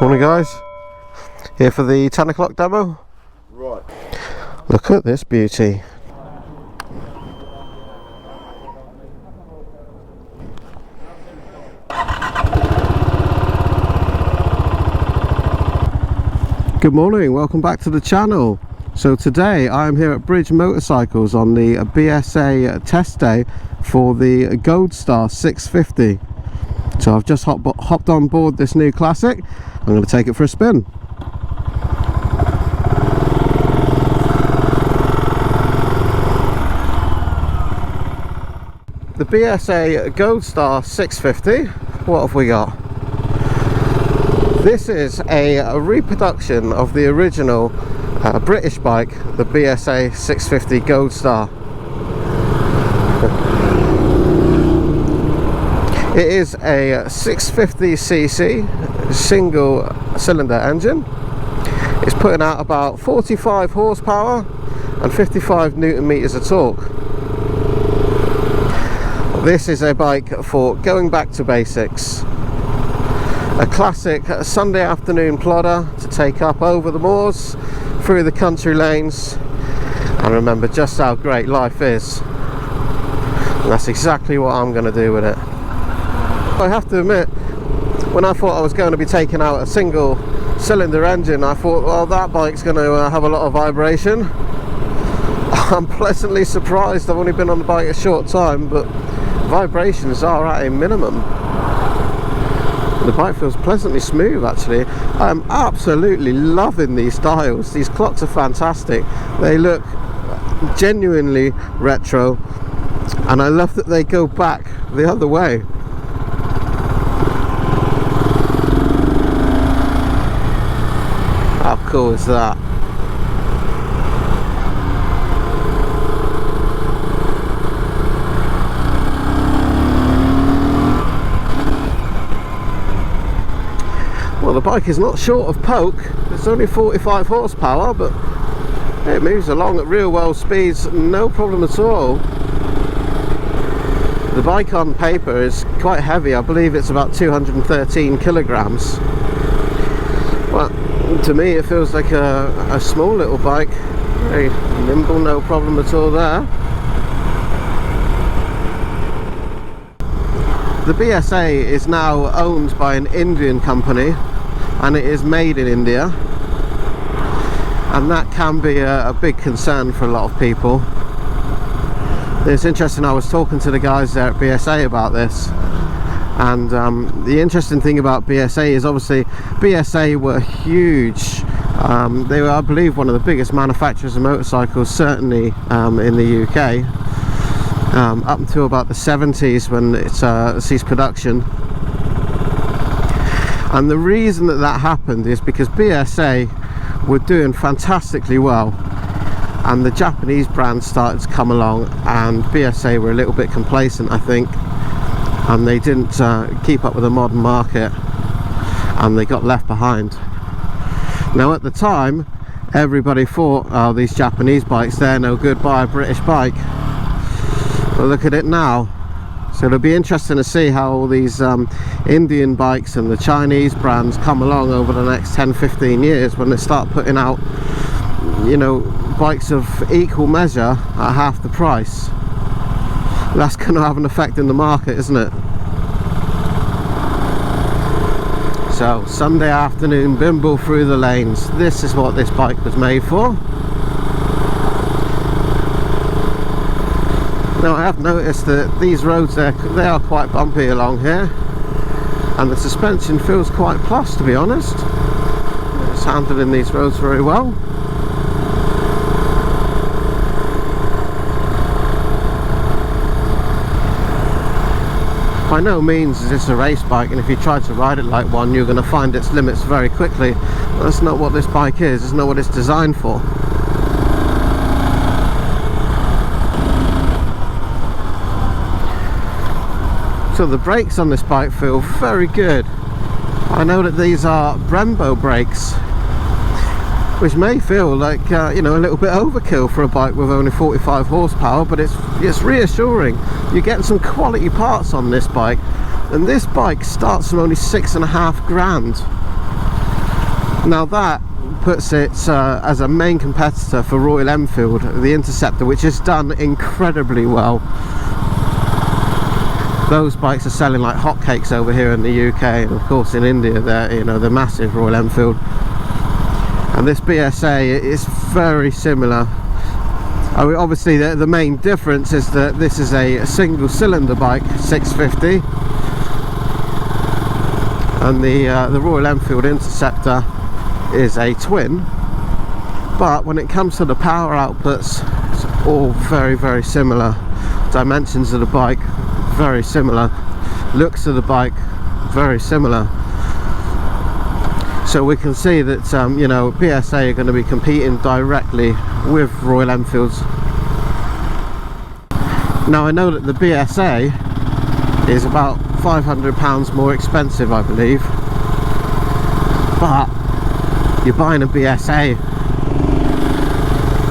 Morning guys, here for the 10 o'clock demo. Right. Look at this beauty. Good morning, welcome back to the channel. So today I'm here at Bridge Motorcycles on the BSA test day for the Goldstar 650. So I've just hopped on board this new classic. I'm going to take it for a spin. The BSA Gold Star 650, what have we got? This is a reproduction of the original British bike, the BSA 650 Gold Star. It is a 650cc single cylinder engine. It's putting out about 45 horsepower and 55 newton meters of torque. This is a bike for going back to basics. A classic Sunday afternoon plodder to take up over the moors, through the country lanes, and remember just how great life is. And that's exactly what I'm going to do with it. I have to admit, when I thought I was going to be taking out a single cylinder engine, I thought, well, that bike's going to have a lot of vibration. I'm pleasantly surprised. I've only been on the bike a short time, but vibrations are at a minimum. The bike feels pleasantly smooth actually. I'm absolutely loving these dials. These clocks are fantastic. They look genuinely retro, and I love that they go back the other way. How cool is that? Well, the bike is not short of poke. It's only 45 horsepower, but it moves along at real well speeds, no problem at all. The bike on paper is quite heavy. I believe it's about 213 kilograms. Well, to me it feels like a small little bike. Very nimble, no problem at all there. The BSA is now owned by an Indian company, and it is made in India, and that can be a big concern for a lot of people. It's interesting, I was talking to the guys there at BSA about this, and the interesting thing about BSA is obviously BSA were huge. They were, I believe, one of the biggest manufacturers of motorcycles, certainly in the UK, up until about the 70s when it ceased production. And the reason that happened is because BSA were doing fantastically well, and the Japanese brands started to come along, and BSA were a little bit complacent, I think, and they didn't keep up with the modern market, and they got left behind. Now at the time everybody thought, oh, these Japanese bikes, they're no good, buy a British bike. But look at it now. So it'll be interesting to see how all these Indian bikes and the Chinese brands come along over the next 10-15 years, when they start putting out, you know, bikes of equal measure at half the price. That's going to have an effect in the market, isn't it? So Sunday afternoon bimble through the lanes. This is what this bike was made for. Now I have noticed that these roads they are quite bumpy along here, and the suspension feels quite plush, to be honest. It's handling these roads very well. By no means is this a race bike, and if you try to ride it like one, you're going to find its limits very quickly. That's not what this bike is. It's not what it's designed for. So the brakes on this bike feel very good. I know that these are Brembo brakes, which may feel like you know, a little bit overkill for a bike with only 45 horsepower, but it's reassuring. You're getting some quality parts on this bike, and this bike starts from only 6.5 grand. Now that puts it as a main competitor for Royal Enfield, the Interceptor, which has done incredibly well. Those bikes are selling like hotcakes over here in the UK, and of course in India they're they're massive, Royal Enfield. And this BSA is very similar. I mean, obviously the main difference is that this is a single cylinder bike, 650, and the Royal Enfield Interceptor is a twin. But when it comes to the power outputs, it's all very, very similar. Dimensions of the bike, very similar. Looks of the bike, very similar. So we can see that BSA are going to be competing directly with Royal Enfields. Now I know that the BSA is about £500 more expensive, I believe, but you're buying a BSA.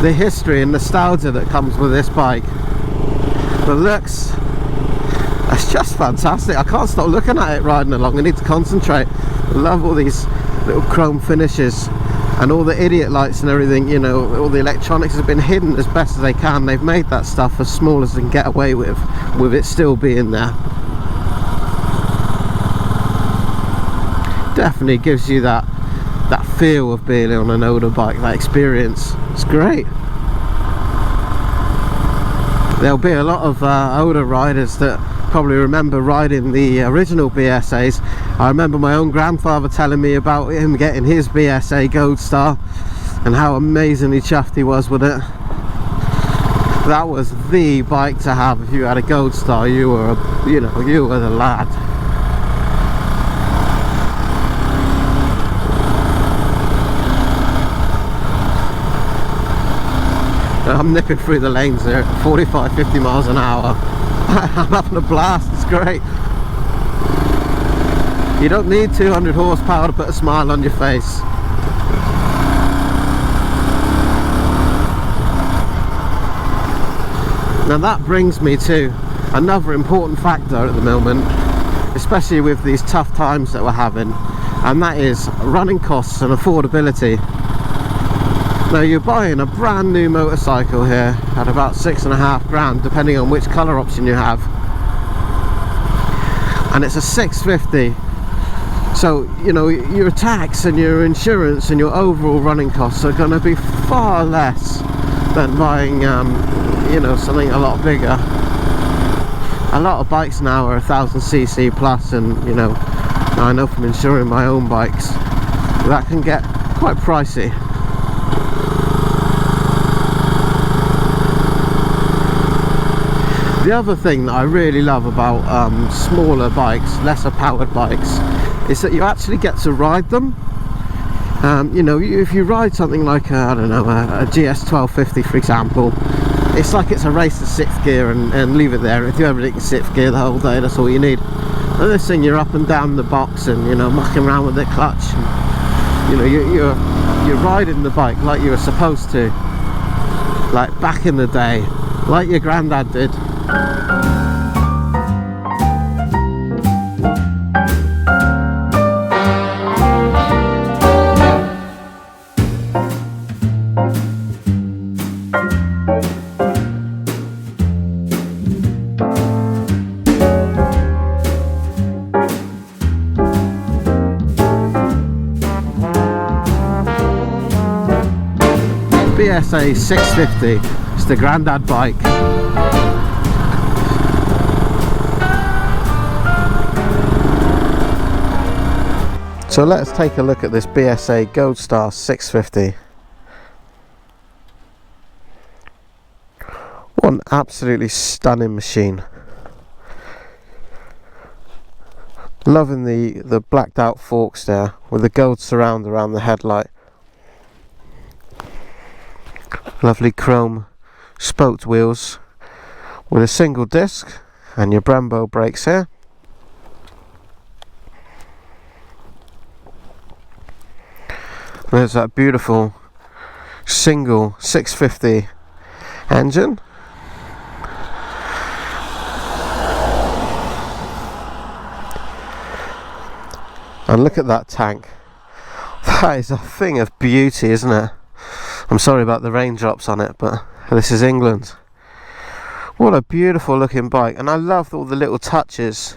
The history and nostalgia that comes with this bike, the looks, it's just fantastic. I can't stop looking at it riding along. I need to concentrate. I love all these little chrome finishes and all the idiot lights and everything. All the electronics have been hidden as best as they can. They've made that stuff as small as they can get away with it still being there. Definitely gives you that feel of being on an older bike, that experience. It's great. There'll be a lot of older riders that probably remember riding the original BSAs. I remember my own grandfather telling me about him getting his BSA Gold Star and how amazingly chuffed he was with it. That was the bike to have. If you had a Gold Star, you were you were the lad. I'm nipping through the lanes there at 45-50 miles an hour. I'm having a blast, it's great. You don't need 200 horsepower to put a smile on your face. Now that brings me to another important factor at the moment, especially with these tough times that we're having, and that is running costs and affordability. Now you're buying a brand new motorcycle here at about £6,500, depending on which colour option you have, and it's a 650. So your tax and your insurance and your overall running costs are going to be far less than buying something a lot bigger. A lot of bikes now are 1000cc plus, and I know from insuring my own bikes that can get quite pricey. The other thing that I really love about smaller bikes, lesser powered bikes, is that you actually get to ride them. If you ride something like a GS 1250, for example, it's like it's a race to 6th gear and leave it there. If you ever in 6th gear the whole day, that's all you need. And this thing, you're up and down the box and mucking around with the clutch. And, you're riding the bike like you were supposed to, like back in the day, like your granddad did. BSA 650, it's the granddad bike. So let's take a look at this BSA Gold Star 650. What an absolutely stunning machine. Loving the blacked out forks there with the gold surround around the headlight. Lovely chrome spoked wheels with a single disc and your Brembo brakes here. There's that beautiful single 650 engine. And look at that tank. That is a thing of beauty, isn't it? I'm sorry about the raindrops on it, but this is England. What a beautiful looking bike, and I love all the little touches,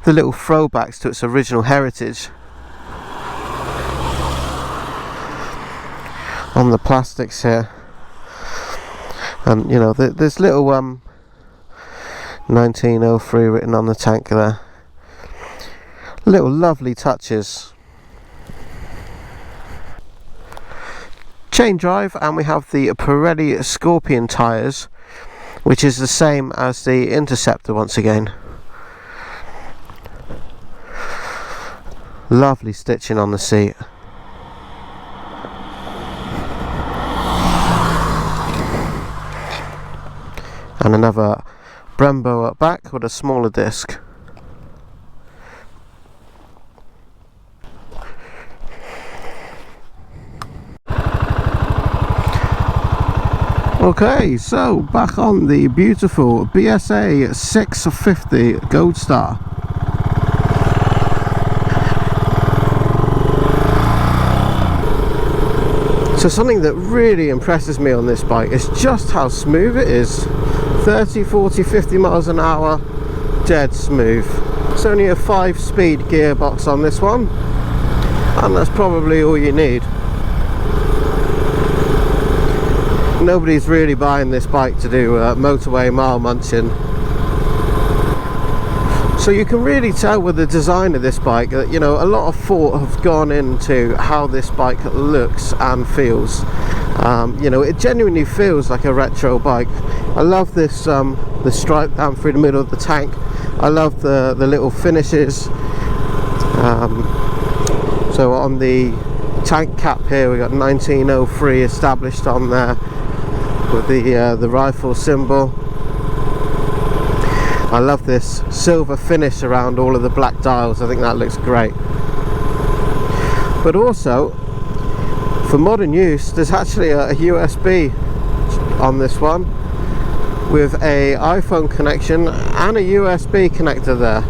the little throwbacks to its original heritage on the plastics here. And you know, there's little 1903 written on the tank there. Little lovely touches. Chain drive, and we have the Pirelli Scorpion tyres, which is the same as the Interceptor once again. Lovely stitching on the seat. And another Brembo up back with a smaller disc. Okay, so back on the beautiful BSA 650 Gold Star. So something that really impresses me on this bike is just how smooth it is. 30, 40, 50 miles an hour, dead smooth. It's only a 5-speed gearbox on this one, and that's probably all you need. Nobody's really buying this bike to do motorway mile munching. So you can really tell with the design of this bike that, you know, a lot of thought have gone into how this bike looks and feels. You know, it genuinely feels like a retro bike. I love this the stripe down through the middle of the tank. I love the little finishes. So on the tank cap here we got 1903 established on there with the rifle symbol. I love this silver finish around all of the black dials. I think that looks great. But also, for modern use, there's actually a USB on this one with a iPhone connection and a USB connector there.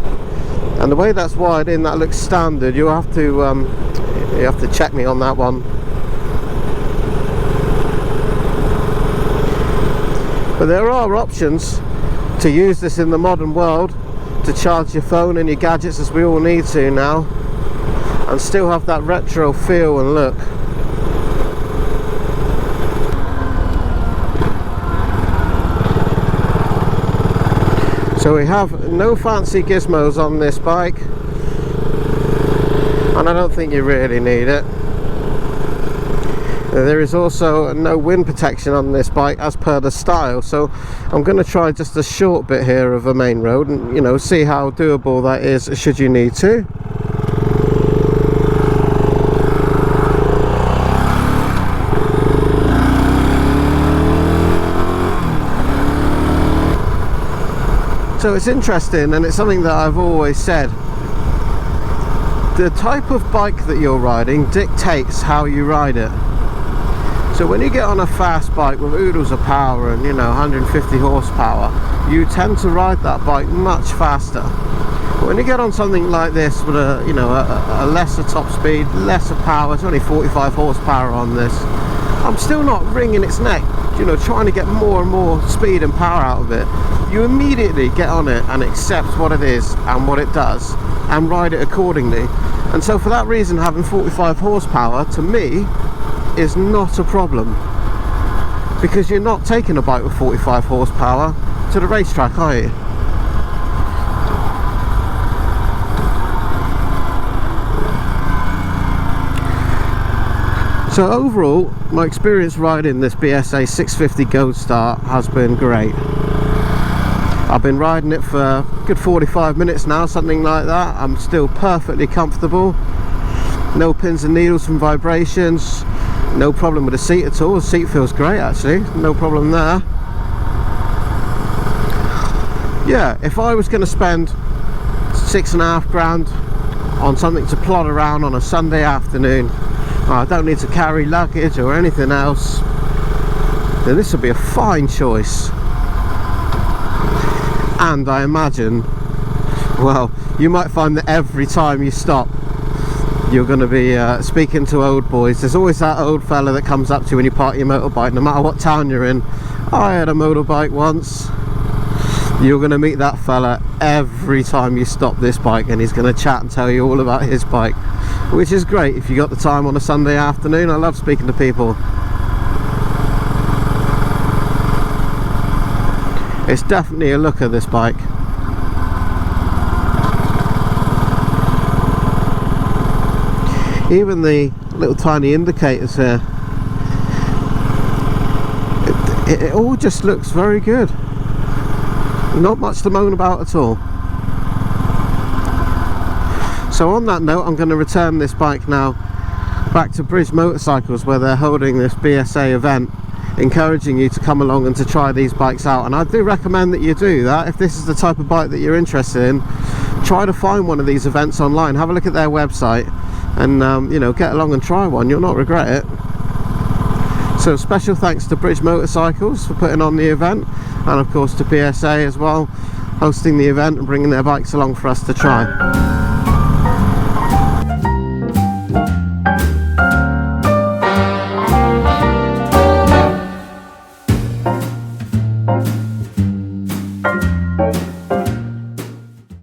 And the way that's wired in, that looks standard. You have to check me on that one. But there are options to use this in the modern world, to charge your phone and your gadgets, as we all need to now, and still have that retro feel and look. So we have no fancy gizmos on this bike, and I don't think you really need it. There is also no wind protection on this bike as per the style, so I'm going to try just a short bit here of a main road and, you know, see how doable that is should you need to. So it's interesting, and it's something that I've always said. The type of bike that you're riding dictates how you ride it. So when you get on a fast bike with oodles of power and, you know, 150 horsepower, you tend to ride that bike much faster. But when you get on something like this with a, you know, a lesser top speed, lesser power, it's only 45 horsepower on this, I'm still not wringing its neck, you know, trying to get more and more speed and power out of it. You immediately get on it and accept what it is and what it does and ride it accordingly. And so for that reason, having 45 horsepower to me is not a problem, because you're not taking a bike with 45 horsepower to the racetrack, are you? So overall, my experience riding this BSA 650 Gold Star has been great. I've been riding it for a good 45 minutes now, something like that. I'm still perfectly comfortable. No pins and needles from vibrations. No problem with the seat at all. The seat feels great actually. No problem there. Yeah, if I was going to spend £6.5 grand on something to plod around on a Sunday afternoon, I don't need to carry luggage or anything else, then this would be a fine choice. And I imagine, well, you might find that every time you stop you're going to be speaking to old boys. There's always that old fella that comes up to you when you park your motorbike, no matter what town you're in. I had a motorbike once. You're going to meet that fella every time you stop this bike, and he's going to chat and tell you all about his bike, which is great if you got the time on a Sunday afternoon. I love speaking to people. It's definitely a looker, this bike. Even the little tiny indicators here, it all just looks very good. Not much to moan about at all. So on that note, I'm going to return this bike now back to Bridge Motorcycles, where they're holding this BSA event, encouraging you to come along and to try these bikes out. And I do recommend that you do that. If this is the type of bike that you're interested in, try to find one of these events online, have a look at their website, and you know, get along and try one. You'll not regret it. So special thanks to Bridge Motorcycles for putting on the event, and of course to BSA as well, hosting the event and bringing their bikes along for us to try.